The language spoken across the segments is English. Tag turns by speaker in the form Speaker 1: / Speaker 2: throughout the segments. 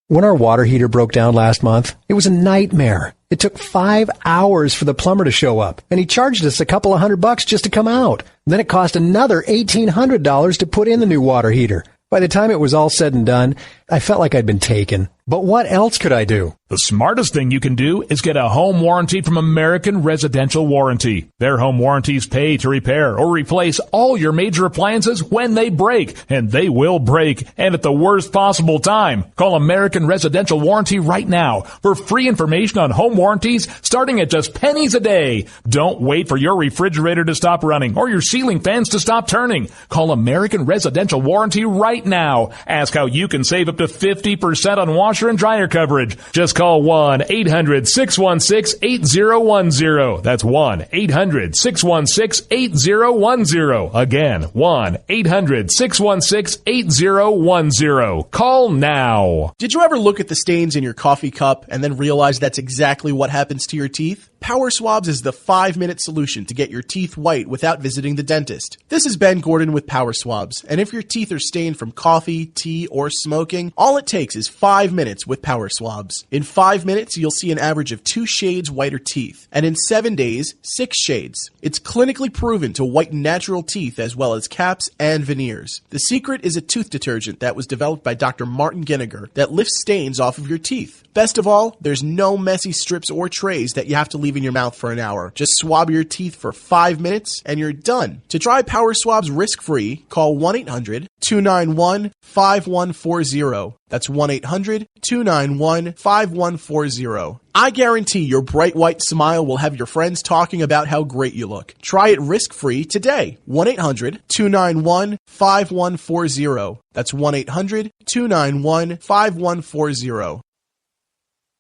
Speaker 1: When our water heater broke down last month, it was a nightmare. It took 5 hours for the plumber to show up, and he charged us a couple of $100 just to come out. Then it cost another $1,800 to put in the new water heater. By the time it was all said and done, I felt like I'd been taken. But what else could I do?
Speaker 2: The smartest thing you can do is get a home warranty from American Residential Warranty. Their home warranties pay to repair or replace all your major appliances when they break, and they will break, and at the worst possible time. Call American Residential Warranty right now for free information on home warranties starting at just pennies a day. Don't wait for your refrigerator to stop running or your ceiling fans to stop turning. Call American Residential Warranty right now. Ask how you can save up to 50% on washer and dryer coverage. Just call 1-800-616-8010. That's 1-800-616-8010. Again, 1-800-616-8010. Call now.
Speaker 3: Did you ever look at the stains in your coffee cup and then realize that's exactly what happens to your teeth? Power Swabs is the 5-minute solution to get your teeth white without visiting the dentist. This is Ben Gordon with Power Swabs, and if your teeth are stained from coffee, tea, or smoking, all it takes is 5 minutes with Power Swabs. In 5 minutes, you'll see an average of 2 shades whiter teeth, and in 7 days, 6 shades. It's clinically proven to whiten natural teeth as well as caps and veneers. The secret is a tooth detergent that was developed by Dr. Martin Ginniger that lifts stains off of your teeth. Best of all, there's no messy strips or trays that you have to leave in your mouth for an hour. Just swab your teeth for 5 minutes and you're done. To try Power Swabs risk-free, call 1-800-291-5140. That's 1-800-291-5140. I guarantee your bright white smile will have your friends talking about how great you look. Try it risk-free today. 1-800-291-5140. That's 1-800-291-5140.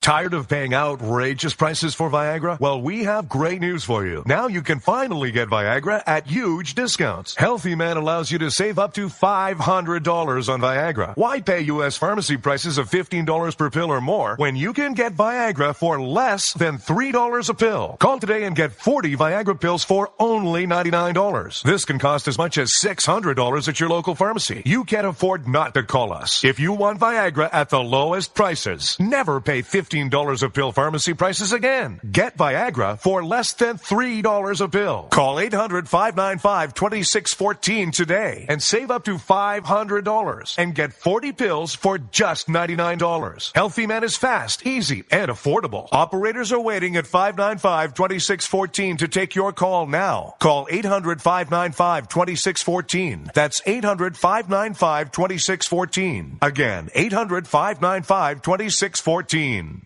Speaker 4: Tired of paying outrageous prices for Viagra? Well, we have great news for you. Now you can finally get Viagra at huge discounts. Healthy Man allows you to save up to $500 on Viagra. Why pay U.S. pharmacy prices of $15 per pill or more when you can get Viagra for less than $3 a pill? Call today and get 40 Viagra pills for only $99. This can cost as much as $600 at your local pharmacy. You can't afford not to call us. If you want Viagra at the lowest prices, never pay $15 a pill pharmacy prices again. Get Viagra for less than $3 a pill. Call 800-595-2614 today and save up to $500 and get 40 pills for just $99. Healthy Man is fast, easy, and affordable. Operators are waiting at 595-2614 to take your call now. Call 800-595-2614. That's 800-595-2614. Again, 800-595-2614.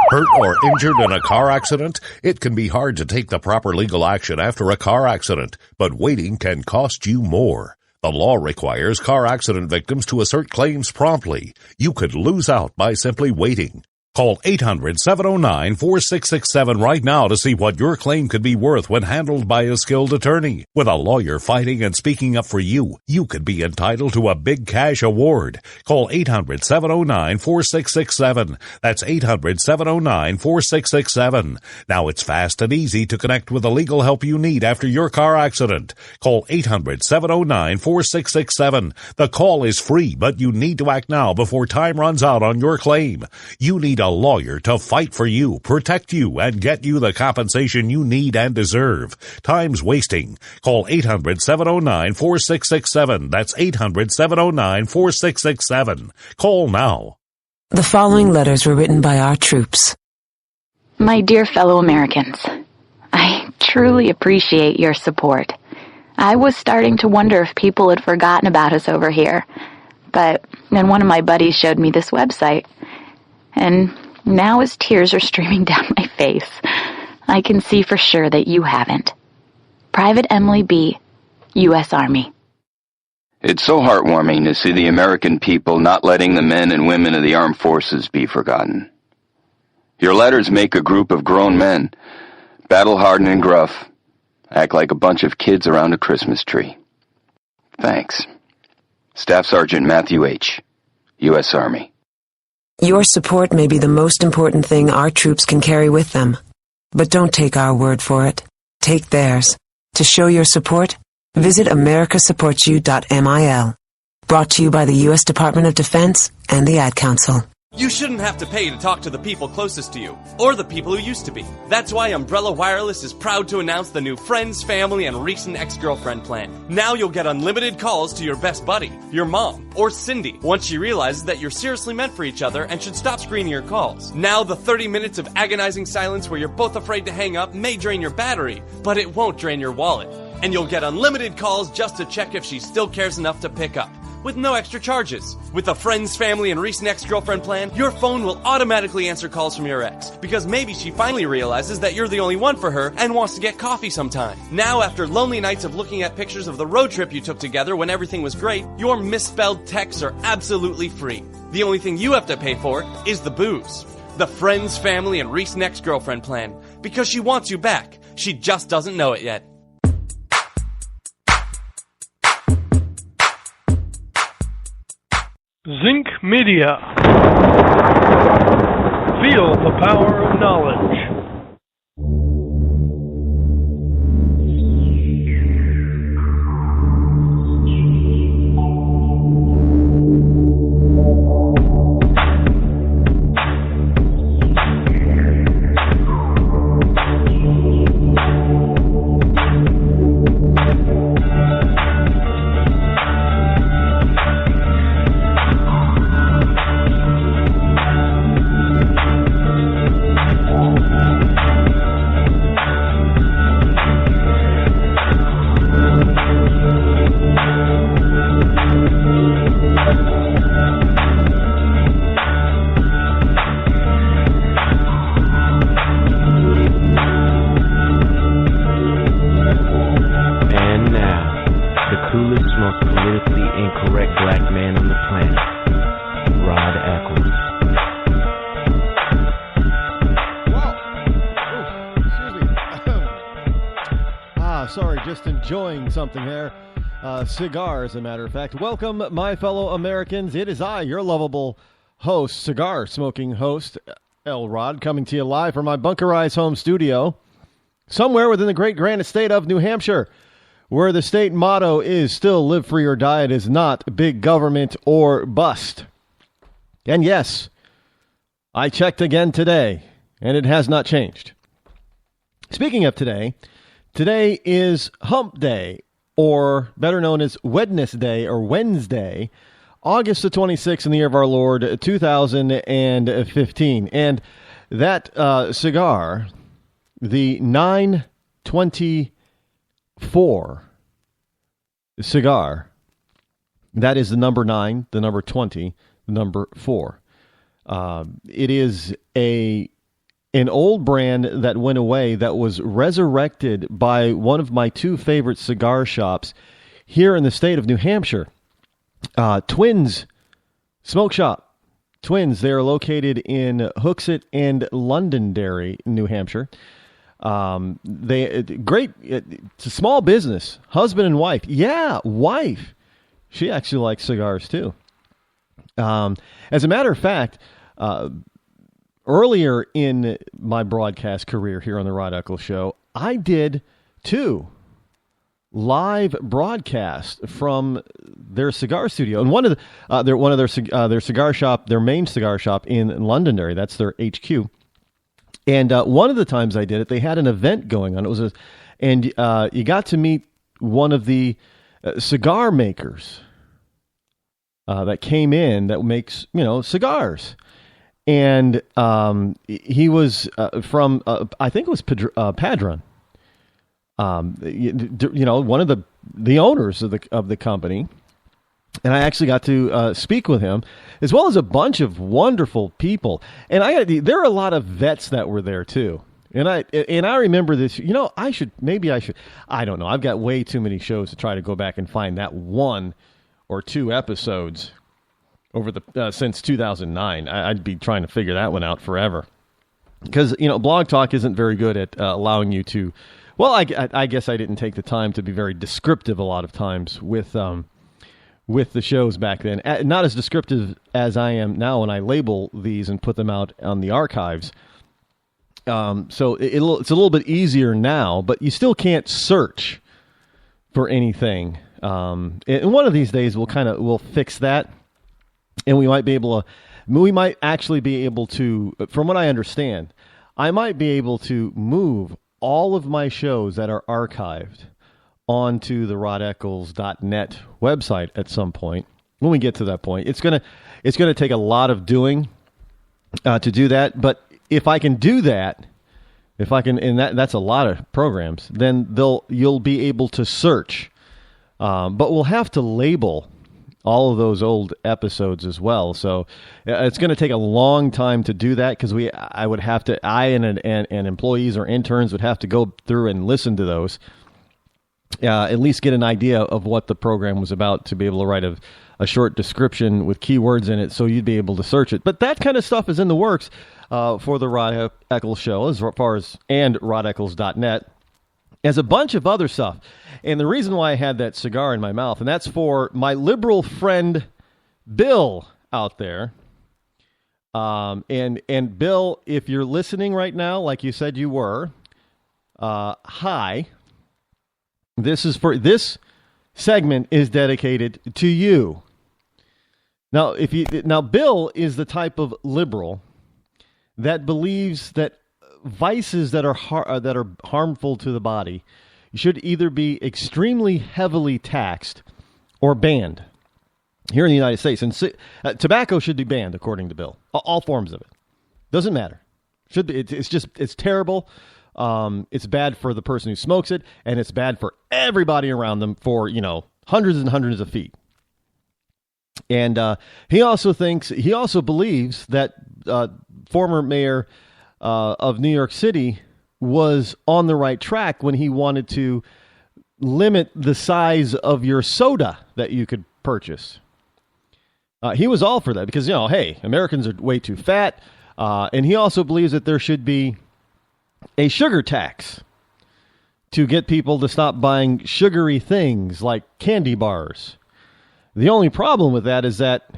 Speaker 5: Hurt or injured in a car accident? It can be hard to take the proper legal action after a car accident, but waiting can cost you more. The law requires car accident victims to assert claims promptly. You could lose out by simply waiting. Call 800-709-4667 right now to see what your claim could be worth when handled by a skilled attorney. With a lawyer fighting and speaking up for you, you could be entitled to a big cash award. Call 800-709-4667. That's 800-709-4667. Now it's fast and easy to connect with the legal help you need after your car accident. Call 800-709-4667. The call is free, but you need to act now before time runs out on your claim. You need a lawyer to fight for you, protect you, and get you the compensation you need and deserve. Time's wasting. Call 800-709-4667. That's 800-709-4667. Call now.
Speaker 6: The following letters were written by our troops.
Speaker 7: My dear fellow Americans, I truly appreciate your support. I was starting to wonder if people had forgotten about us over here, but then one of my buddies showed me this website. And now as tears are streaming down my face, I can see for sure that you haven't. Private Emily B., U.S. Army.
Speaker 8: It's so heartwarming to see the American people not letting the men and women of the armed forces be forgotten. Your letters make a group of grown men, battle-hardened and gruff, act like a bunch of kids around a Christmas tree. Thanks. Staff Sergeant Matthew H., U.S. Army.
Speaker 6: Your support may be the most important thing our troops can carry with them. But don't take our word for it. Take theirs. To show your support, visit americasupportsyou.mil. Brought to you by the U.S. Department of Defense and the Ad Council.
Speaker 9: You shouldn't have to pay to talk to the people closest to you, or the people who used to be. That's why Umbrella Wireless is proud to announce the new Friends, Family, and Recent Ex-Girlfriend plan. Now you'll get unlimited calls to your best buddy, your mom, or Cindy, once she realizes that you're seriously meant for each other and should stop screening your calls. Now the 30 minutes of agonizing silence where you're both afraid to hang up may drain your battery, but it won't drain your wallet. And you'll get unlimited calls just to check if she still cares enough to pick up, with no extra charges. With the Friends, Family, and Recent Ex-Girlfriend plan, your phone will automatically answer calls from your ex, because maybe she finally realizes that you're the only one for her and wants to get coffee sometime. Now, after lonely nights of looking at pictures of the road trip you took together when everything was great, your misspelled texts are absolutely free. The only thing you have to pay for is the booze. The Friends, Family, and Recent Ex-Girlfriend plan, because she wants you back. She just doesn't know it yet.
Speaker 10: Zinc Media. Feel the power of knowledge.
Speaker 11: Rod Eccles.
Speaker 12: Sorry, just enjoying something there. Cigar, as a matter of fact. Welcome, my fellow Americans. It is I, your lovable host, cigar-smoking host, L. Rod, coming to you live from my bunkerized home studio, somewhere within the great grand estate of New Hampshire, where the state motto is still live free or die. It is not big government or bust. And yes, I checked again today, and it has not changed. Speaking of today is Hump Day, or better known as Wednesday, August the 26th in the year of our Lord, 2015. And that cigar, the 924 cigar, that is the number 9, the number 20, the number 4. It is an old brand that went away that was resurrected by one of my two favorite cigar shops here in the state of New Hampshire. Twins Smoke Shop. Twins. They are located in Hooksett and Londonderry, New Hampshire. It's a small business. Husband and wife. Yeah, wife. She actually likes cigars too. As a matter of fact, earlier in my broadcast career here on the Rod Eccles Show, I did 2 live broadcasts from their cigar studio, and one of their cigar shop, their main cigar shop in Londonderry. That's their HQ. And one of the times I did it, they had an event going on. It was you got to meet one of the cigar makers that came in that makes cigars. And he was from, I think it was Padron. One of the owners of the company. And I actually got to speak with him, as well as a bunch of wonderful people. And there are a lot of vets that were there too. And I remember this. I should. I don't know. I've got way too many shows to try to go back and find that 1 or 2 episodes over since 2009. I'd be trying to figure that one out forever, because Blog Talk isn't very good at allowing you to. Well, I guess I didn't take the time to be very descriptive a lot of times with the shows back then. Not as descriptive as I am now when I label these and put them out on the archives. So it's a little bit easier now, but you still can't search for anything And one of these days we'll fix that, and we might actually be able to, from what I understand, I might be able to move all of my shows that are archived onto the rodeccles.net website at some point. When we get to that point, it's gonna take a lot of doing to do that. But if I can do that, and that's a lot of programs, then you'll be able to search. But we'll have to label all of those old episodes as well. So it's going to take a long time to do that, because I and employees or interns would have to go through and listen to those, at least get an idea of what the program was about, to be able to write a short description with keywords in it, so you'd be able to search it. But that kind of stuff is in the works for the Rod Eccles Show, as far as, and rodeccles.net, as a bunch of other stuff. And the reason why I had that cigar in my mouth, and that's for my liberal friend Bill out there. And Bill, if you're listening right now, like you said you were, hi. This segment is dedicated to you. Now, Bill is the type of liberal that believes that vices that are harmful to the body should either be extremely heavily taxed or banned here in the United States. And tobacco should be banned, according to Bill. All forms of it. Doesn't matter. Should be. It's terrible. It's bad for the person who smokes it, and it's bad for everybody around them for, hundreds and hundreds of feet. And he also believes that former mayor of New York City was on the right track when he wanted to limit the size of your soda that you could purchase. He was all for that because, hey, Americans are way too fat. And he also believes that there should be a sugar tax to get people to stop buying sugary things like candy bars. The only problem with that is that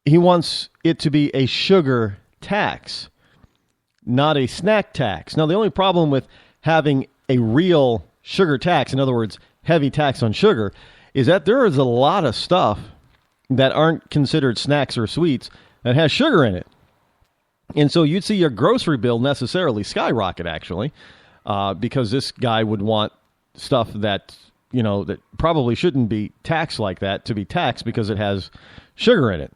Speaker 12: he wants it to be a sugar tax, not a snack tax. Now, the only problem with having a real sugar tax, in other words, heavy tax on sugar, is that there is a lot of stuff that aren't considered snacks or sweets that has sugar in it. And so you'd see your grocery bill necessarily skyrocket, actually, because this guy would want stuff that, that probably shouldn't be taxed like that to be taxed because it has sugar in it.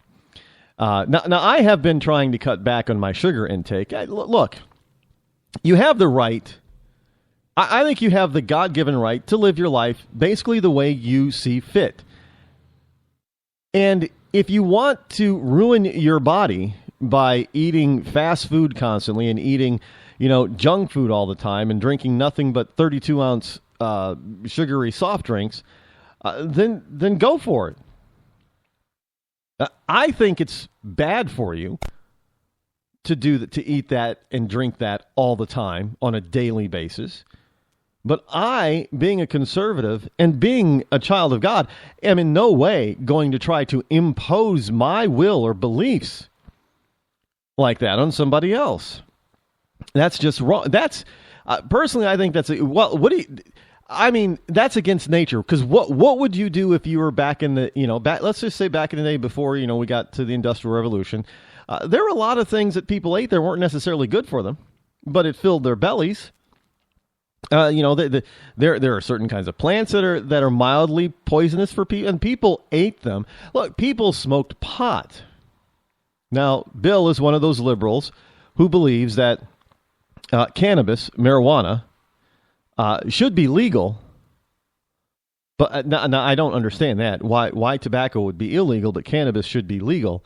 Speaker 12: Now, I have been trying to cut back on my sugar intake. Look, you have the right. I think you have the God-given right to live your life basically the way you see fit. And if you want to ruin your body by eating fast food constantly and eating, junk food all the time and drinking nothing but 32-ounce sugary soft drinks, then go for it. I think it's bad for you to eat that and drink that all the time on a daily basis. But I, being a conservative and being a child of God, am in no way going to try to impose my will or beliefs like that on somebody else. That's just wrong. That's personally, I think that's that's against nature. Because what would you do if you were back in the let's just say back in the day before we got to the Industrial Revolution? There were a lot of things that people ate that weren't necessarily good for them, but it filled their bellies. There are certain kinds of plants that are mildly poisonous for people, and people ate them. Look, people smoked pot. Now, Bill is one of those liberals who believes that cannabis, marijuana, should be legal. But now I don't understand that. Why tobacco would be illegal, but cannabis should be legal.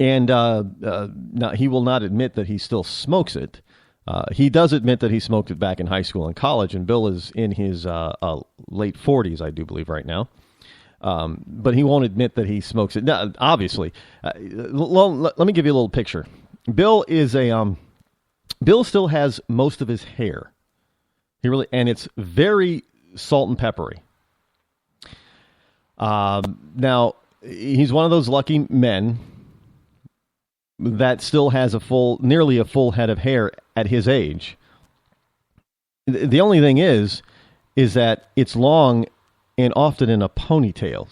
Speaker 12: And now he will not admit that he still smokes it. He does admit that he smoked it back in high school and college, and Bill is in his late 40s, I do believe, right now. But he won't admit that he smokes it. Now, obviously, let me give you a little picture. Bill still has most of his hair. And it's very salt and peppery. Now, he's one of those lucky men that still has nearly a full head of hair at his age. The only thing is that it's long and often in a ponytail.